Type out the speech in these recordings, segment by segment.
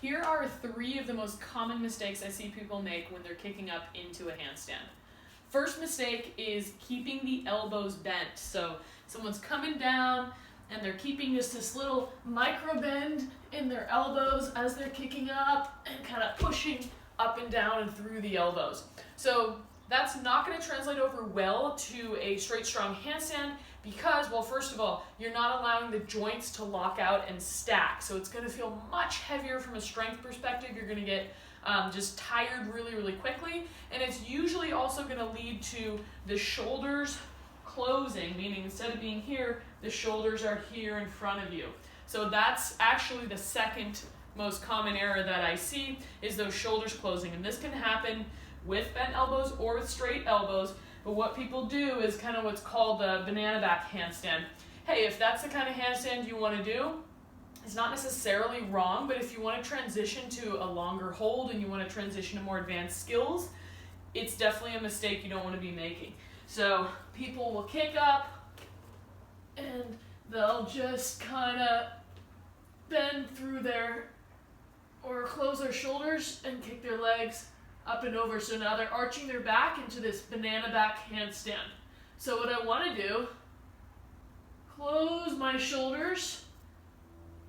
Here are 3 of the most common mistakes I see people make when they're kicking up into a handstand. First mistake is keeping the elbows bent. So someone's coming down and they're keeping just this little micro bend in their elbows as they're kicking up and kind of pushing up and down and through the elbows. So that's not going to translate over well to a straight, strong handstand because, well, first of all, you're not allowing the joints to lock out and stack. So it's going to feel much heavier from a strength perspective. You're going to get just tired really, really quickly. And it's usually also going to lead to the shoulders closing, meaning instead of being here, the shoulders are here in front of you. So that's actually the second most common error that I see is those shoulders closing. And this can happen with bent elbows or with straight elbows. But what people do is kind of what's called the banana back handstand. Hey, if that's the kind of handstand you want to do, it's not necessarily wrong, but if you want to transition to a longer hold and you want to transition to more advanced skills, it's definitely a mistake you don't want to be making. So people will kick up and they'll just kind of bend through or close their shoulders and kick their legs up and over. So now they're arching their back into this banana back handstand. So what I want to do, close my shoulders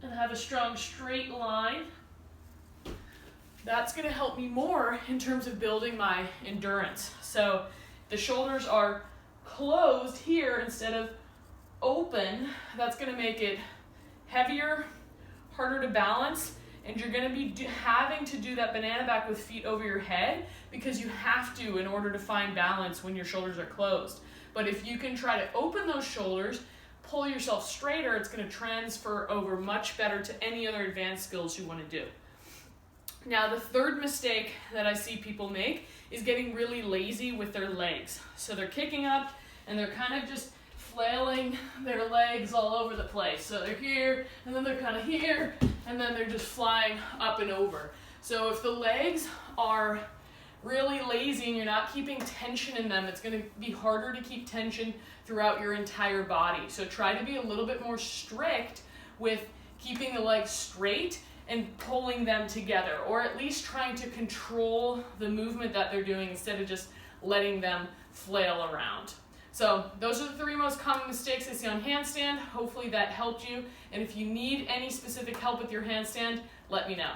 and have a strong straight line. That's going to help me more in terms of building my endurance. So the shoulders are closed here instead of open. That's going to make it heavier, harder to balance, and you're going to be having to do that banana back with feet over your head because you have to in order to find balance when your shoulders are closed. But if you can try to open those shoulders, pull yourself straighter, it's going to transfer over much better to any other advanced skills you want to do. Now, the third mistake that I see people make is getting really lazy with their legs. So they're kicking up and they're kind of just flailing their legs all over the place. So they're here, and then they're kind of here, and then they're just flying up and over. So if the legs are really lazy and you're not keeping tension in them, it's going to be harder to keep tension throughout your entire body. So try to be a little bit more strict with keeping the legs straight and pulling them together, or at least trying to control the movement that they're doing instead of just letting them flail around. So those are the 3 most common mistakes I see on handstand. Hopefully that helped you. And if you need any specific help with your handstand, let me know.